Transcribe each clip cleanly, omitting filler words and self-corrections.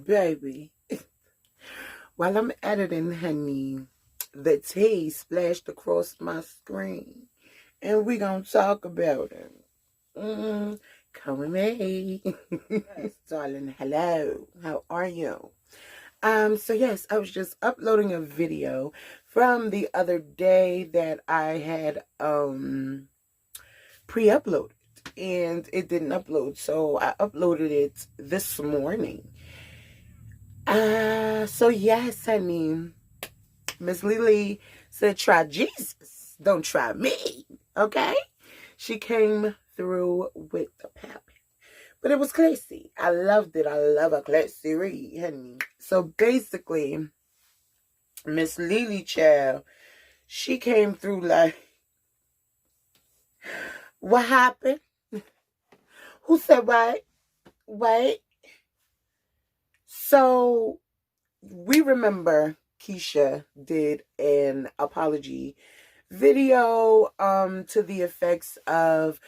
Baby, while I'm editing, honey, the tea splashed across my screen, and we gonna talk about it. Come with me. Yes, darling, hello. How are you? So yes, I was just uploading a video from the other day that I had pre-uploaded, and it didn't upload, so I uploaded it this morning. So yes, honey, Miss Lily said, try Jesus, don't try me, okay? She came through with the power. But it was classy. I loved it. I love a classy read, honey. So basically, Miss Lily child, she came through like, what happened? Who said what? Wait. So we remember Keesha did an apology video to the effects of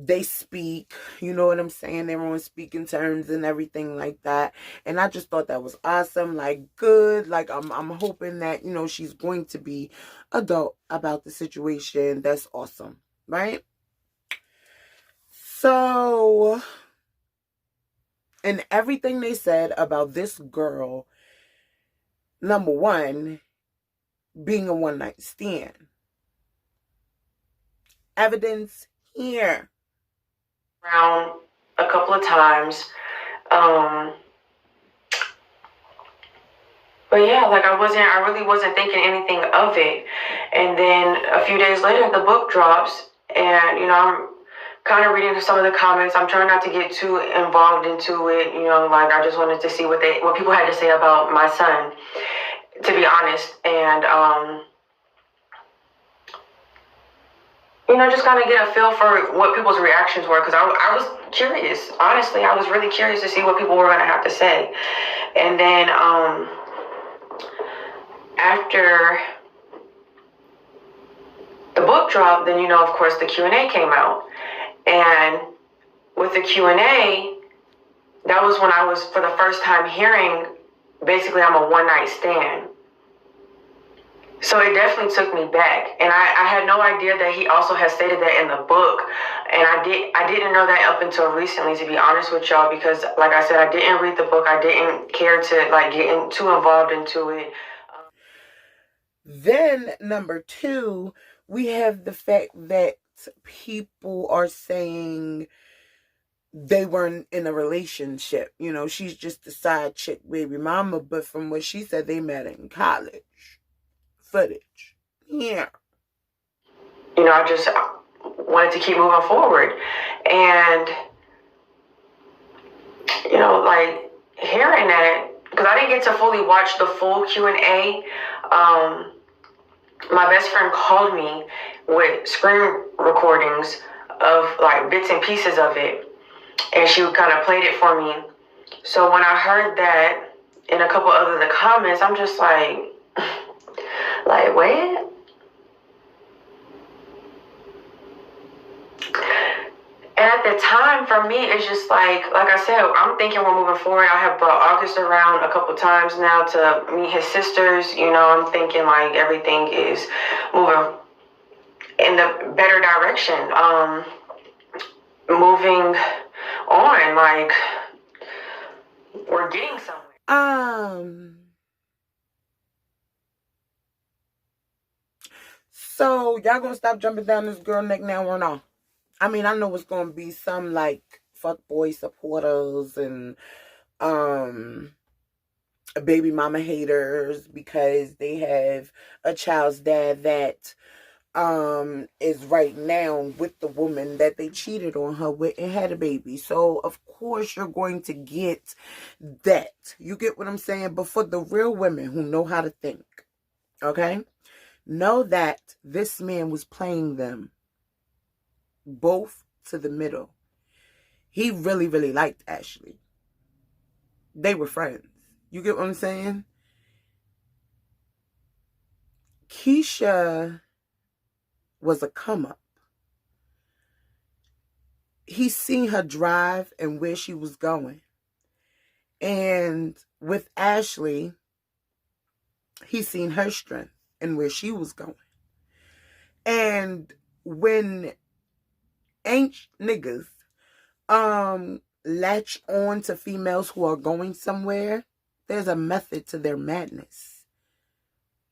they speak, you know what I'm saying? They're on speaking terms and everything like that. And I just thought that was awesome. Like, good. Like, I'm hoping that, you know, she's going to be adult about the situation. That's awesome, right? So, and everything they said about this girl, number one, being a one-night stand. Evidence here. Around a couple of times. But yeah, like I really wasn't thinking anything of it. And then a few days later, the book drops, and, you know, I'm kind of reading some of the comments. I'm trying not to get too involved into it, you know, like I just wanted to see what people had to say about my son, to be honest. And, you know, just kind of get a feel for what people's reactions were, because I was curious. Honestly, I was really curious to see what people were going to have to say. And then after the book dropped, then, you know, of course, the Q&A came out. And with the Q&A, that was when I was, for the first time, hearing, basically, I'm a one-night stand. So it definitely took me back, and I had no idea that he also had stated that in the book, and I didn't know that up until recently, to be honest with y'all, because like I said, I didn't read the book. I didn't care to like get too involved into it. Then number two, we have the fact that people are saying they weren't in a relationship. You know, she's just a side chick baby mama, but from what she said, they met in college. Footage. Yeah. You know, I just wanted to keep moving forward. And, you know, like, hearing that, because I didn't get to fully watch the full Q&A. My best friend called me with screen recordings of, like, bits and pieces of it. And she kind of played it for me. So when I heard that in a couple other the comments, I'm just like, like, what? And at the time, for me, it's just like I said, I'm thinking we're moving forward. I have brought August around a couple times now to meet his sisters. You know, I'm thinking like everything is moving in the better direction. Moving on, like, we're getting somewhere. So y'all gonna stop jumping down this girl neck now or no? I mean, I know it's gonna be some like fuckboy supporters and baby mama haters because they have a child's dad that is right now with the woman that they cheated on her with and had a baby. So of course you're going to get that. You get what I'm saying? But for the real women who know how to think, okay, know that this man was playing them both to the middle. He really, really liked Ashlii. They were friends. You get what I'm saying? Keesha was a come up. He seen her drive and where she was going. And with Ashlii, he seen her strength and where she was going. And when ain't niggas latch on to females who are going somewhere, there's a method to their madness.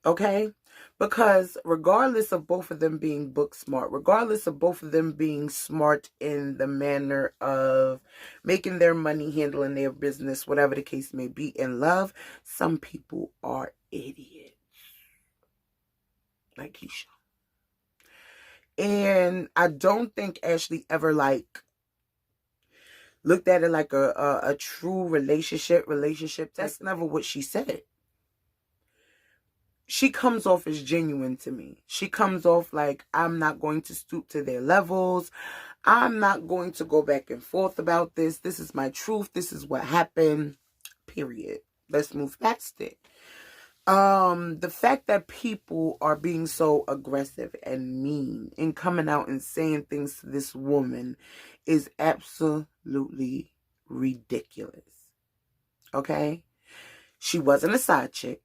Okay? Because regardless of both of them being book smart, regardless of both of them being smart in the manner of making their money, handling their business, whatever the case may be, in love, some people are idiots. Like Keesha. And I don't think Ashlii ever looked at it like a true relationship. That's never what she said. She comes off as genuine to me. She comes off like, I'm not going to stoop to their levels. I'm not going to go back and forth about this. This is my truth. This is what happened. Period. Let's move past it. The fact that people are being so aggressive and mean and coming out and saying things to this woman is absolutely ridiculous. Okay? She wasn't a side chick.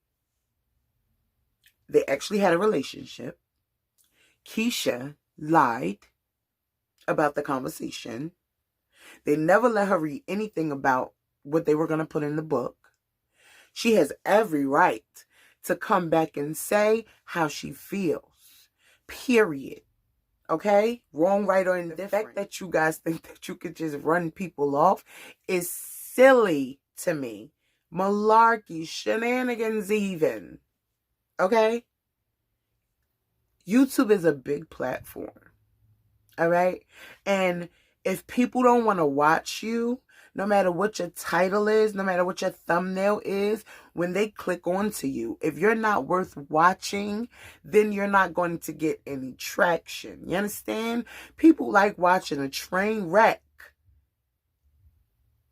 They actually had a relationship. Keesha lied about the conversation. They never let her read anything about what they were going to put in the book. She has every right to come back and say how she feels. Period. Okay? Wrong, right, or indifferent. The fact that you guys think that you could just run people off is silly to me. Malarkey, shenanigans even. Okay? YouTube is a big platform. All right? And if people don't want to watch you, no matter what your title is, no matter what your thumbnail is, when they click onto you, if you're not worth watching, then you're not going to get any traction. You understand? People like watching a train wreck.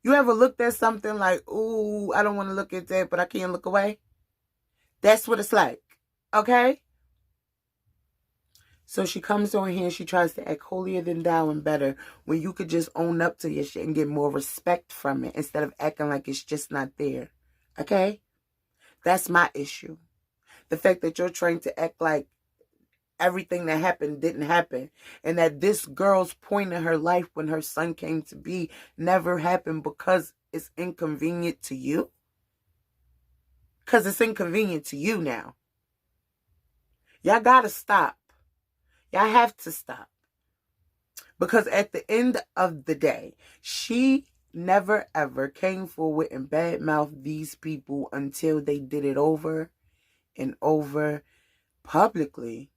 You ever looked at something like, ooh, I don't want to look at that, but I can't look away? That's what it's like. Okay? So she comes on here and she tries to act holier than thou and better when you could just own up to your shit and get more respect from it instead of acting like it's just not there. Okay? That's my issue. The fact that you're trying to act like everything that happened didn't happen and that this girl's point in her life when her son came to be never happened because it's inconvenient to you. Because it's inconvenient to you now. Y'all gotta stop. Y'all have to stop. Because at the end of the day, she never ever came forward and badmouthed these people until they did it over and over publicly.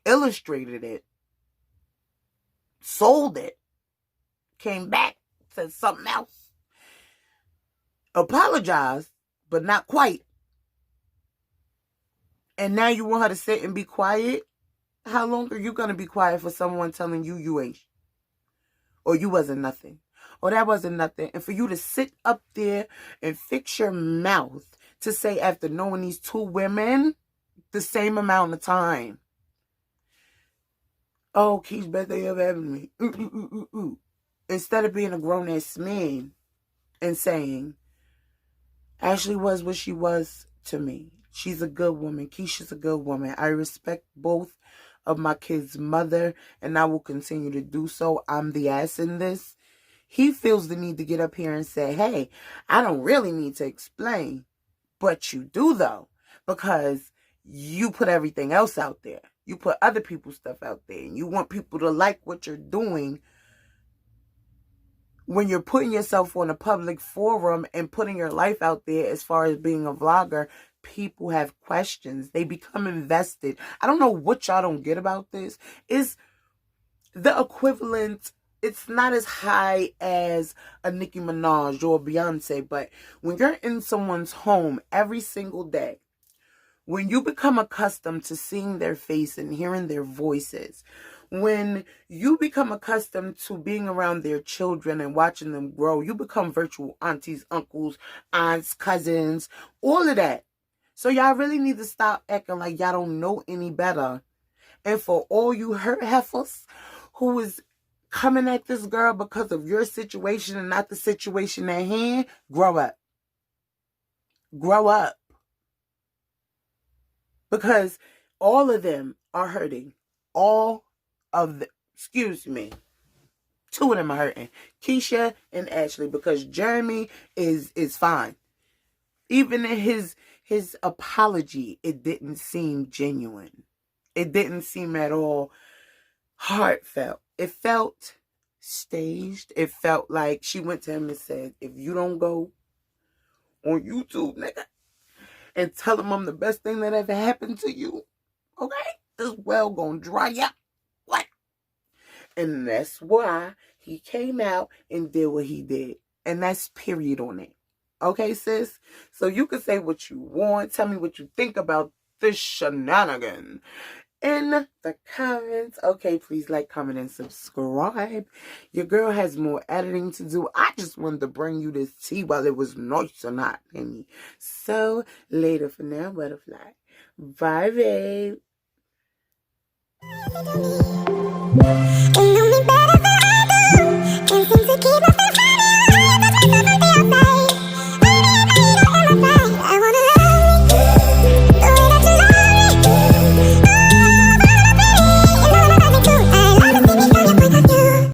Illustrated it. Sold it. Came back. Said something else. Apologized, but not quite. And now you want her to sit and be quiet? How long are you going to be quiet for someone telling you you ain't? Or you wasn't nothing? Or that wasn't nothing? And for you to sit up there and fix your mouth to say after knowing these two women the same amount of time. Oh, Keith's birthday of having me. Instead of being a grown-ass man and saying, Ashlii was what she was to me. She's a good woman. Keisha's a good woman. I respect both of my kids' mother, and I will continue to do so. I'm the ass in this. He feels the need to get up here and say, hey, I don't really need to explain. But you do, though, because you put everything else out there. You put other people's stuff out there, and you want people to like what you're doing. When you're putting yourself on a public forum and putting your life out there as far as being a vlogger, people have questions. They become invested. I don't know what y'all don't get about this. Is the equivalent, it's not as high as a Nicki Minaj or Beyonce, but when you're in someone's home every single day, when you become accustomed to seeing their face and hearing their voices, When you become accustomed to being around their children and watching them grow, you become virtual aunties, uncles, aunts, cousins, all of that. So y'all really need to stop acting like y'all don't know any better. And for all you hurt heifers who is coming at this girl because of your situation and not the situation at hand, grow up. Grow up. Because all of them are hurting. All of them. Excuse me. 2 of them are hurting. Keesha and Ashlii. Because Jeremy is fine. Even in his apology, it didn't seem genuine. It didn't seem at all heartfelt. It felt staged. It felt like she went to him and said, if you don't go on YouTube, nigga, and tell him I'm the best thing that ever happened to you, okay, this well gonna dry up. What? And that's why he came out and did what he did. And that's period on it. Okay, sis? So you can say what you want. Tell me what you think about this shenanigan in the comments. Okay, please like, comment, and subscribe. Your girl has more editing to do. I just wanted to bring you this tea while it was nice and hot in me. So, later for now, butterfly. Bye, babe. You know me better than I do. Can't seem to keep